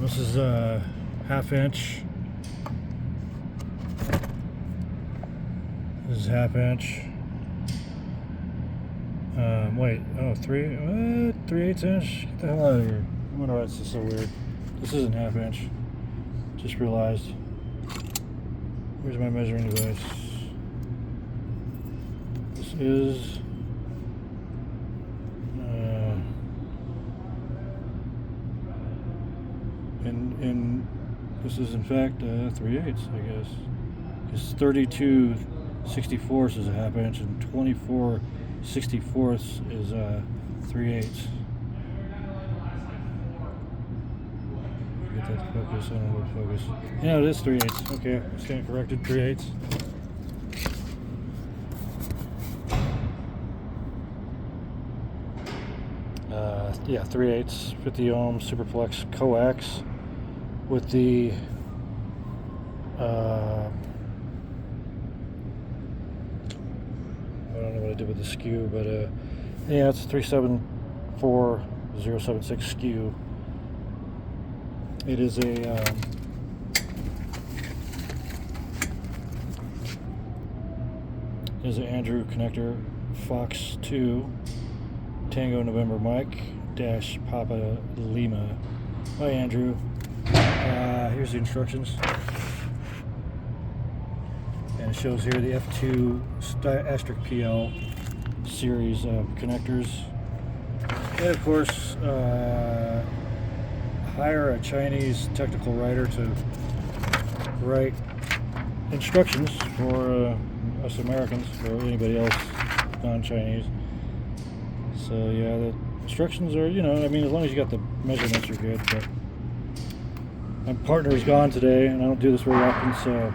This is a half-inch. This is half-inch. Wait, oh, 3/8 inch? Get the hell out of here. I wonder why this is so weird. This isn't half-inch. Just realized. Where's my measuring device? This is this is in fact 3/8, I guess. Because 32/64 is a half-inch and 24/64 is 3/8. Get that to focus. I don't know what to focus. Yeah, it is 3/8. Okay, it's kind of corrected 3/8. Yeah, 3/8, 50 ohm Superflex Coax with the I don't know what I did with the skew, but yeah, it's 374076 skew. It is a Andrew connector, Fox 2 Tango November Mike dash Papa Lima. Hi Andrew. Here's the instructions. And it shows here the F2TNM-PL series of connectors. And of course, hire a Chinese technical writer to write instructions for us Americans, or anybody else non-Chinese. So yeah, the instructions are, I mean, as long as you got the measurements, you're good. But my partner is gone today, and I don't do this very often, so I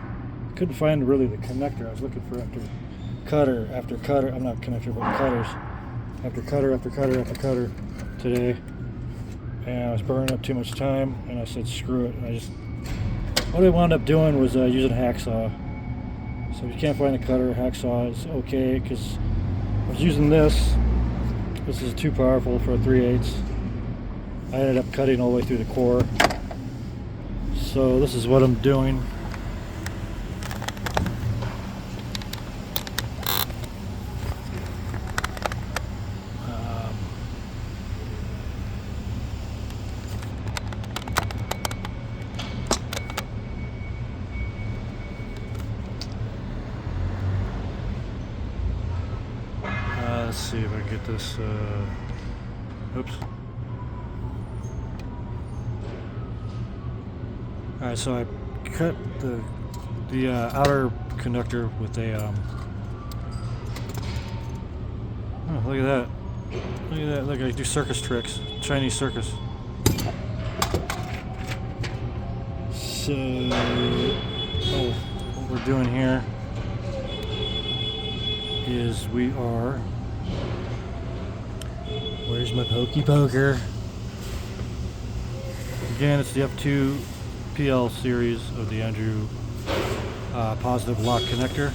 couldn't find really the connector. I was looking for cutter after cutter. I'm not connector, but cutters. After cutter after cutter after cutter today. And I was burning up too much time, and I said screw it. And what I wound up doing was using a hacksaw. So if you can't find a cutter, hacksaw is okay, because I was using this. This is too powerful for a 3/8. I ended up cutting all the way through the core. So this is what I'm doing. Let's see if I can get this. Oops. All right, so I cut the outer conductor with a. Oh, look at that! Look at that! Look, I do circus tricks, Chinese circus. So, what we're doing here is we are. Where's my pokey poker? Again, it's the F2PL series of the Andrew positive lock connector.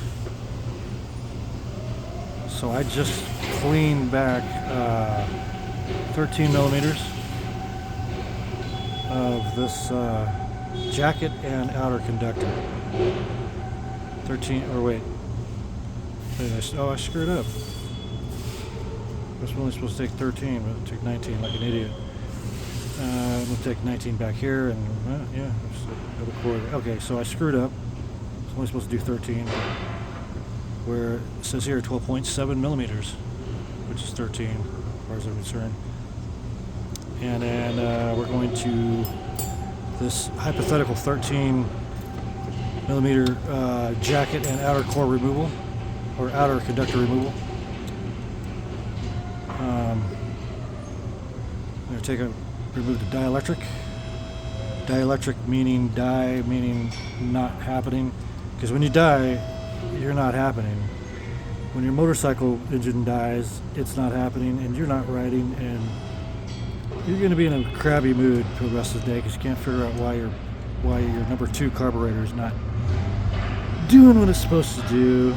So I just cleaned back 13 millimeters of this jacket and outer conductor. 13, or wait. Oh, I screwed up. I was only supposed to take 13, but I took 19 like an idiot. I'm going to take 19 back here, and yeah, another quarter. Okay, so I screwed up. I was only supposed to do 13, where it says here 12.7 millimeters, which is 13, as far as I'm concerned. And then we're going to this hypothetical 13 millimeter jacket and outer core removal, or outer conductor removal. I'm going to remove the dielectric. Dielectric meaning die, meaning not happening. Because when you die, you're not happening. When your motorcycle engine dies, it's not happening, and you're not riding, and you're going to be in a crabby mood for the rest of the day because you can't figure out why your number 2 carburetor is not doing what it's supposed to do.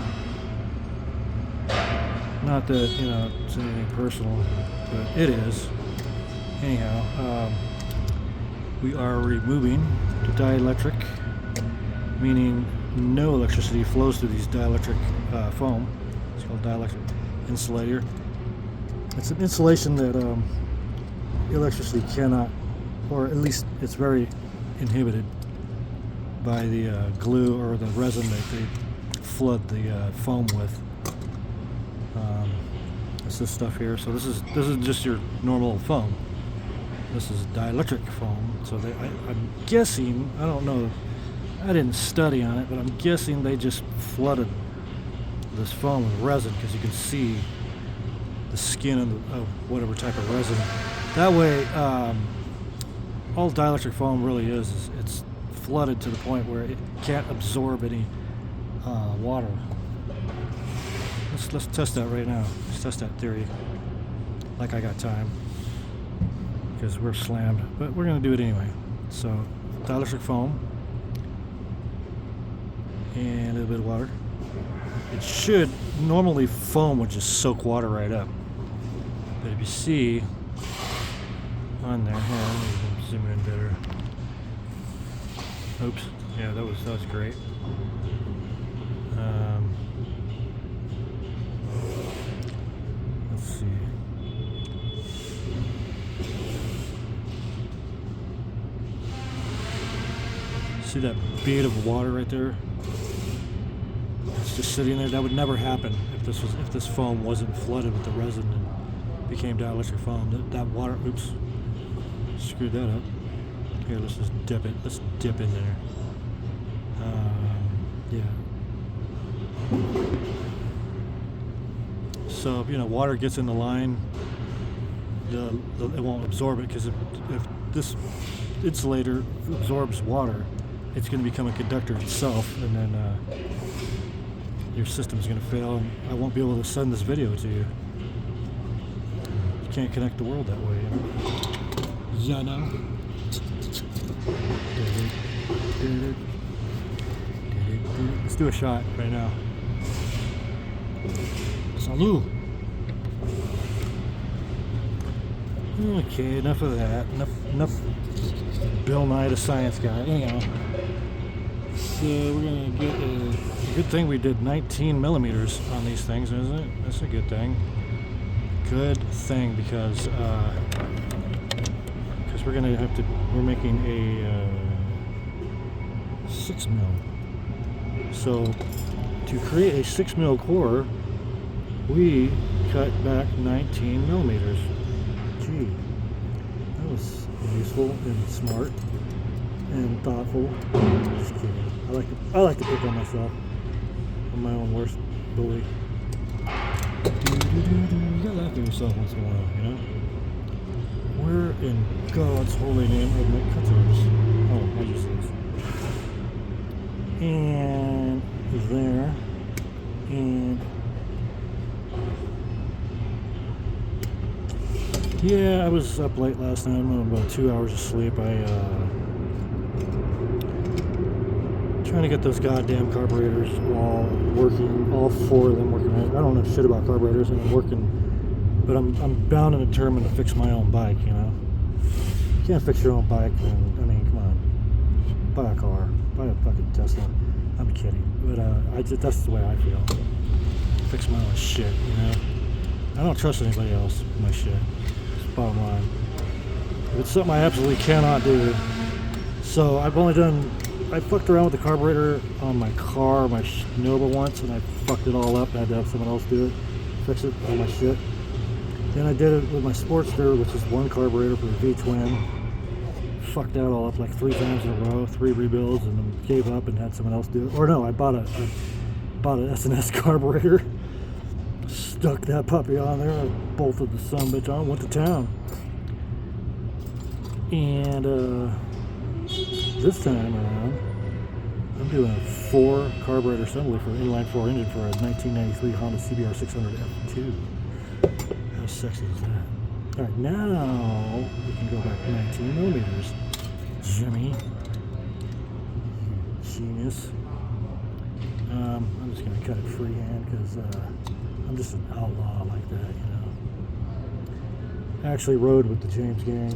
Not that, it's anything personal, but it is. Anyhow, we are removing the dielectric, meaning no electricity flows through these dielectric foam. It's called dielectric insulator. It's an insulation that electricity cannot, or at least it's very inhibited by the glue or the resin that they flood the foam with. It's this stuff here. So this is just your normal foam. This is dielectric foam. So I'm guessing, I don't know, I didn't study on it, but I'm guessing they just flooded this foam with resin because you can see the skin of whatever type of resin. That way, all dielectric foam really is it's flooded to the point where it can't absorb any water. Let's test that right now. Let's test that theory. Like I got time, because we're slammed, but we're gonna do it anyway. So, dielectric foam and a little bit of water. It should, normally foam would just soak water right up. But if you see on there, here, let me zoom in better. Oops, yeah, that was great. Let's see. See that bead of water right there? It's just sitting there. That would never happen if this foam wasn't flooded with the resin and became dielectric foam. That water, oops, screwed that up. Here, let's just dip it. Let's dip in there. Yeah. So if water gets in the line, it won't absorb it, because if this insulator absorbs water, it's going to become a conductor itself, and then your system's going to fail, and I won't be able to send this video to you. You can't connect the world that way, Yeah, no. Let's do a shot right now. Salud. Okay, enough of that. Enough Bill Nye the Science Guy. Anyhow, so we're gonna get a good thing we did 19 millimeters on these things, isn't it? That's a good thing. Good thing, because we're making a 6 mil. So to create a 6 mil core, we cut back 19 millimeters. Gee, that was useful and smart and thoughtful. Just kidding. I like to pick on myself. I'm my own worst bully. You gotta laugh at yourself once in a while, Where in God's holy name are my cutters? Oh, I just see. And there, and yeah, I was up late last night. I'm about 2 hours of sleep. Trying to get those goddamn carburetors all working, all 4 of them working. I don't know shit about carburetors, and I'm working, but I'm bound and determined to fix my own bike. You can't fix your own bike, then come on, buy a car. Buy a fucking Tesla. I'm kidding, but that's the way I feel. Fix my own shit, I don't trust anybody else with my shit. That's the bottom line. If it's something I absolutely cannot do. So I fucked around with the carburetor on my car, my Nova once, and I fucked it all up. I had to have someone else do it, fix it, all my shit. Then I did it with my Sportster, which is one carburetor for the V-twin. Fucked that all up like 3 times in a row, 3 rebuilds, and then gave up and had someone else do it. Or no, I bought an S&S carburetor, stuck that puppy on there, I bolted the sumbitch on, went to town. And this time around, I'm doing a 4 carburetor assembly for an inline 4 engine for a 1993 Honda CBR 600 F2. How sexy is that? Alright, now we can go back 19 millimeters. Jimmy. Genius. I'm just going to cut it freehand because I'm just an outlaw like that, I actually rode with the James gang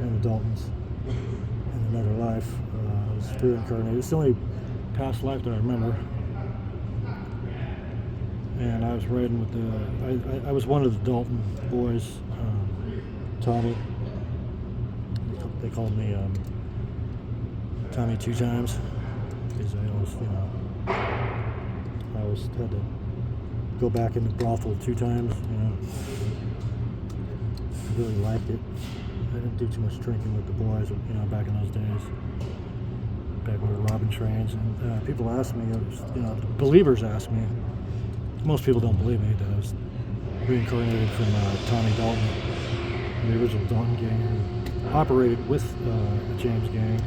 and the Daltons. in another life. I was reincarnated. It's the only past life that I remember. And I was riding with the, I was one of the Dalton boys, Tommy. They called me Tommy 2 times, because I always, you know, I always had to go back in the brothel 2 times, you know. I really liked it. I didn't do too much drinking with the boys, you know, back in those days. Back when we were robbing trains, and people asked me, you know, believers asked me. Most people don't believe me that I was reincarnated from Tommy Dalton, the original Dalton gang, who operated with the James gang.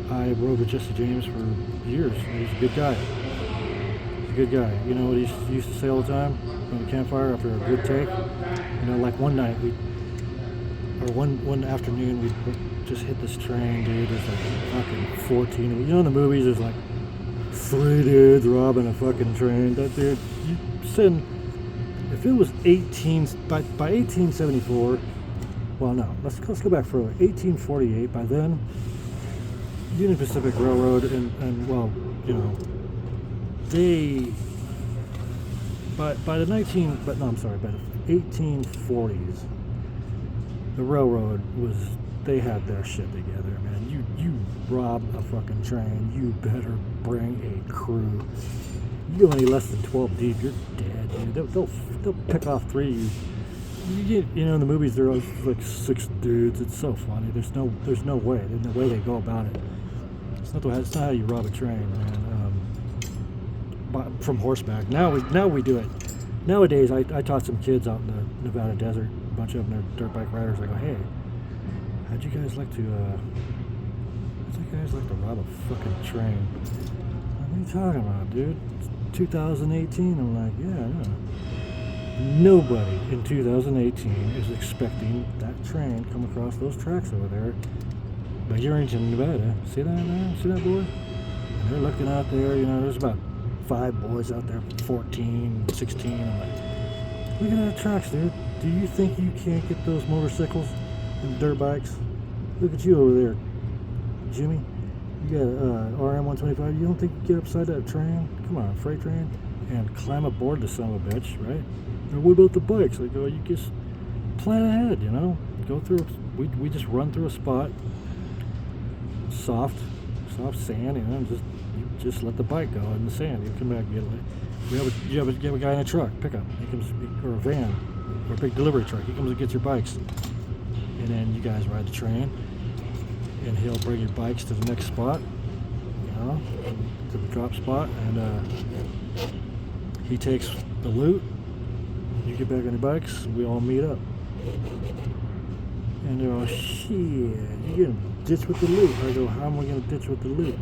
I rode with Jesse James for years. He's a good guy. He's a good guy. You know what he used to say all the time around the campfire after a good take? You know, like one night, one afternoon, we just hit this train, dude. There's like fucking 14. You know in the movies, there's like 3 dudes robbing a fucking train. That dude, you send, if it was by 1874, well no, let's go back further. 1848, by then, Union Pacific Railroad and well, you know, they, by the 1840s, the railroad was, they had their shit together, man. You rob a fucking train, you better bring a crew. You go any less than 12 deep, you're dead, dude. They'll pick off 3 of you. You know, in the movies, there are like 6 dudes. It's so funny. There's no way. There's no way they go about it. It's not how you rob a train, man. From horseback. Now we do it. Nowadays, I taught some kids out in the Nevada desert. A bunch of them are dirt bike riders. I go, hey, how'd you guys like to rob a fucking train? What are you talking about, dude? It's 2018. I'm like, yeah. Nobody in 2018 is expecting that train come across those tracks over there. But you're in Nevada. See that man? See that boy? And they're looking out there, you know, there's about 5 boys out there, 14, 16. I'm like, look at that tracks, dude. Do you think you can't get those motorcycles and dirt bikes? Look at you over there, Jimmy. You got RM-125. You don't think you can get upside that train? Come on, freight train, and climb aboard the son of a bitch, right? Or what about the bikes? Like, oh, you just plan ahead, you know? Go through. We just run through a spot, soft sand, you know, and just let the bike go in the sand. You come back and get it. You have a guy in a truck, pickup. He comes, or a van, or a big delivery truck. He comes and gets your bikes, and then you guys ride the train. And he'll bring your bikes to the next spot, you know, to the drop spot, and he takes the loot. You get back on your bikes, we all meet up. And they're all, shit, you're gonna ditch with the loot. I go, how am I gonna ditch with the loot?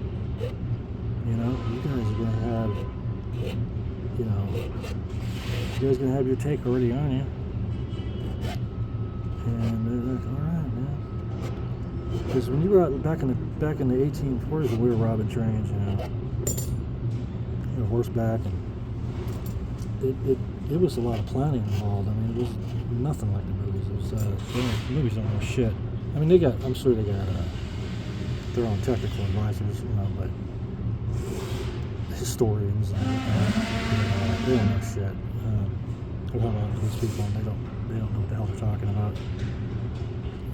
You know, you guys are gonna have, you know, you guys are gonna have your take already on you. And they're like, all right, man. Because when you were out back in the 1840s, when we were robbing trains, you know, horseback, and it was a lot of planning involved. I mean, it was nothing like the movies. It was the movies don't know shit. I mean, I'm sure they got their own technical advisors, you know, but historians and they don't know shit. I'm talking about these people, and they don't know what the hell they're talking about.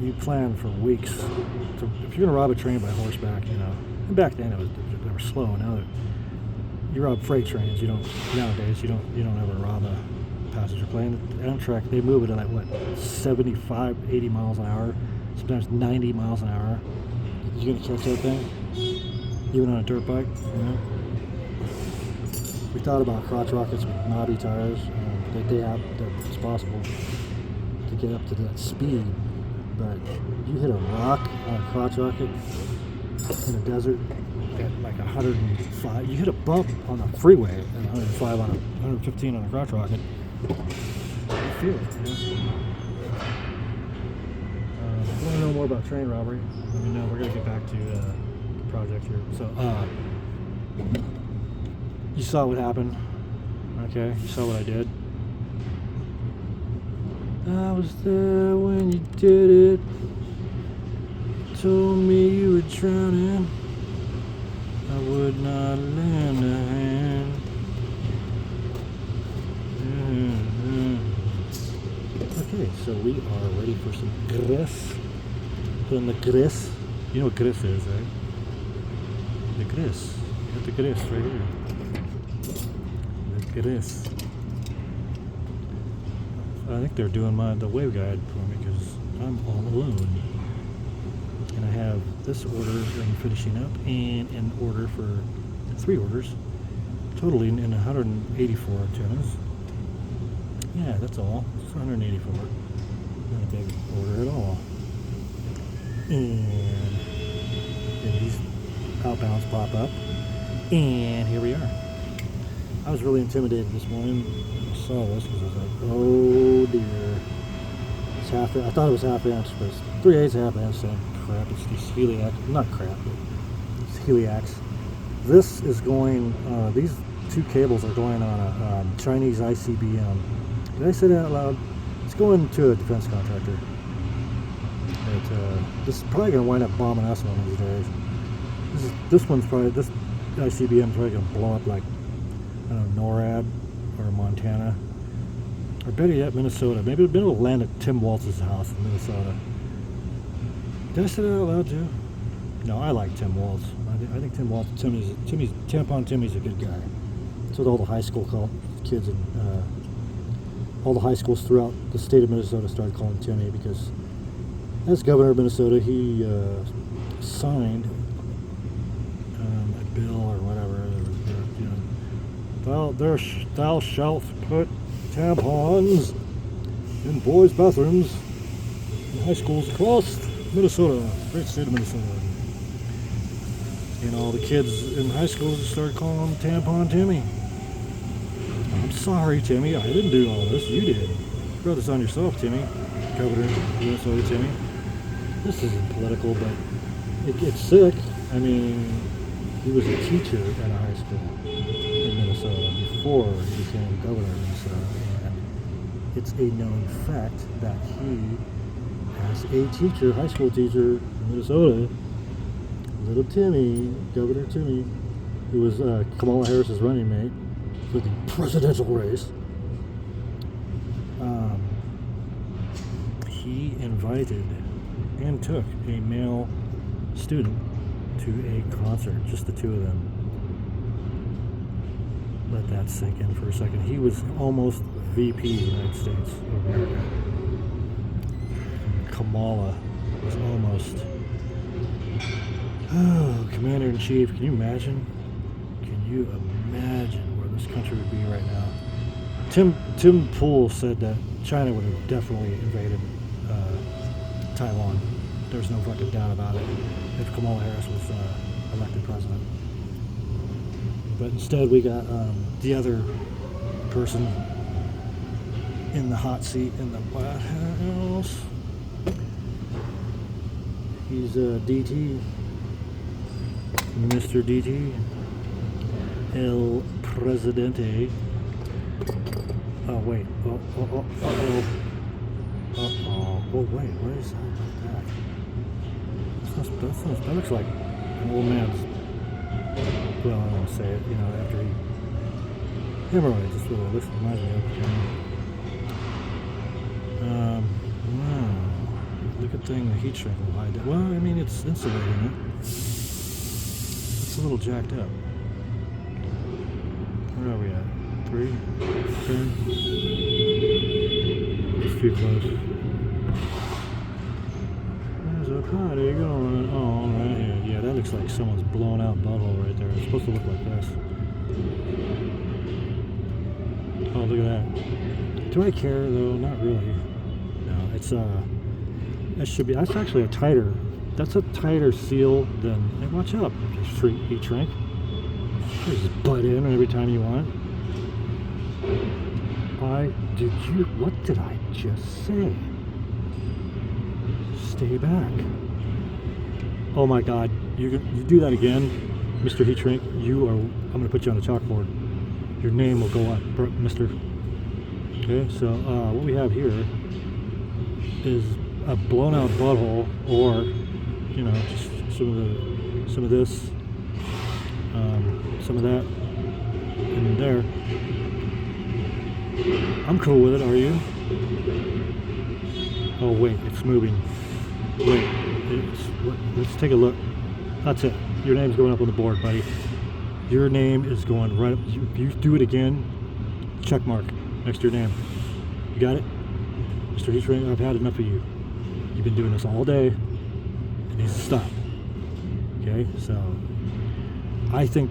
You plan for weeks. If you're gonna rob a train by horseback, you know, and back then they were slow. Now you rob freight trains. Nowadays you don't ever rob a passenger plane. Amtrak, they move it at like what, 75, 80 miles an hour, sometimes 90 miles an hour. You gonna catch that thing? Even on a dirt bike, you know? We thought about crotch rockets with knobby tires. It's possible to get up to that speed. But you hit a rock on a crotch rocket in the desert at like 105. You hit a bump on the freeway at 105 on 115 on a crotch rocket. You feel it, you know? If you want to know more about train robbery, let me know. We're going to get back to the project here. So, you saw what happened. Okay, you saw what I did. I was there when you did it told me you were drowning, I would not lend a hand. Okay, so we are ready for some grist. Putting the grist. You know what grist is, right? The grist. Got the grist right here. The grist. I think they're doing the wave guide for me because I'm all alone. And I have this order that I'm finishing up and an order for 3 orders, totaling in 184 antennas. Yeah, that's all. It's 184. Not a big order at all. And then these outbounds pop up. And here we are. I was really intimidated this morning. I saw this because I was like, oh dear. It's half. I thought it was half inch, but it's 3/8 half inch. So crap. It's these heliacs. Not crap, but it's heliacs. This is going. These 2 cables are going on a Chinese ICBM. Did I say that out loud? It's going to a defense contractor. This is probably going to wind up bombing us one of these days. This ICBM is probably going to blow up like, I don't know, NORAD or Montana. Or better yet, Minnesota. Maybe it'll land at Tim Waltz's house in Minnesota. Did I say that out loud too? No, I like Tim Waltz. I think Tim Waltz, Tampon Timmy's a good guy. That's what all the high school kids and all the high schools throughout the state of Minnesota started calling Timmy because as governor of Minnesota, he signed a bill or whatever. Thou shalt put tampons in boys' bathrooms in high schools across Minnesota, great state of Minnesota. And all the kids in high schools started calling him Tampon Timmy. I'm sorry, Timmy. I didn't do all this. You did. You brought this on yourself, Timmy. Governor of Minnesota, Timmy. This isn't political, but it gets sick. I mean, he was a teacher at a high school in Minnesota before he became governor of Minnesota. And it's a known fact that he, as a teacher, high school teacher in Minnesota, little Timmy, Governor Timmy, who was Kamala Harris's running mate for the presidential race, he invited and took a male student to a concert, just the 2 of them. Let that sink in for a second. He was almost VP of the United States of America. Kamala was almost Commander-in-Chief. Can you imagine? Can you imagine where this country would be right now? Tim Pool said that China would have definitely invaded Taiwan. There's no fucking doubt about it if Kamala Harris was elected president. But instead we got the other person in the hot seat in the White House. He's DT. Mr. DT. El Presidente. Oh, wait. Uh-oh. Oh, wait. Where is that? That looks like an old man's... Well, I don't want to say it, after he... Hemorrhoids is what this reminds me of. Wow. Look at the heat shrink will hide that. Well, I mean, it's insulating it. It's a little jacked up. Where are we at? 3? 10? It's too close. There's a party going on right here. Yeah, that looks like someone's blown out butthole right there. It's supposed to look like this. Oh, look at that. Do I care though? Not really. No, it's that's actually a tighter. That's a tighter seal than. Hey, watch out, heat shrink. You just butt in every time you want. What did I just say? Stay back. Oh my God, you do that again, Mr. Heat Shrink. I'm gonna put you on the chalkboard. Your name will go up, Mr. Okay, so what we have here is a blown out butthole or you know, just some of this, some of that, and there. I'm cool with it. Are you? Oh wait, it's moving. Wait, let's take a look. That's it. Your name's going up on the board, buddy. Your name is going right up. If you do it again, check mark next to your name. You got it? Mr. Heat Shrink, I've had enough of you. You've been doing this all day. It needs to stop. Okay, so I think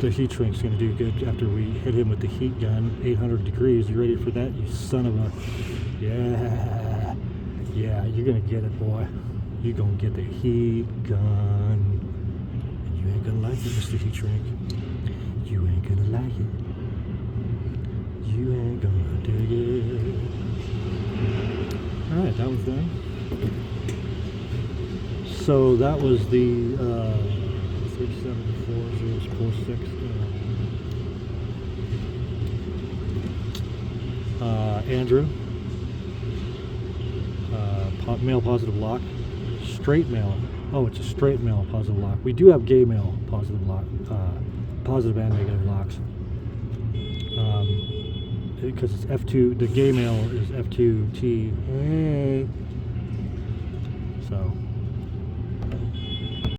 the heat shrink's going to do good after we hit him with the heat gun, 800 degrees. You ready for that, you son of a... Yeah, you're going to get it, boy. You're going to get the heat gun. And you ain't going to like it, Mr. Heat Shrink. You ain't going to like it. You ain't going to dig it. Alright, that was done. So that was the 374-046 Andrew. Male positive lock. Straight male. Oh, it's a straight male positive lock. We do have gay male positive lock. Positive and negative locks. Because it's F2, the gay male is F2T. Hey.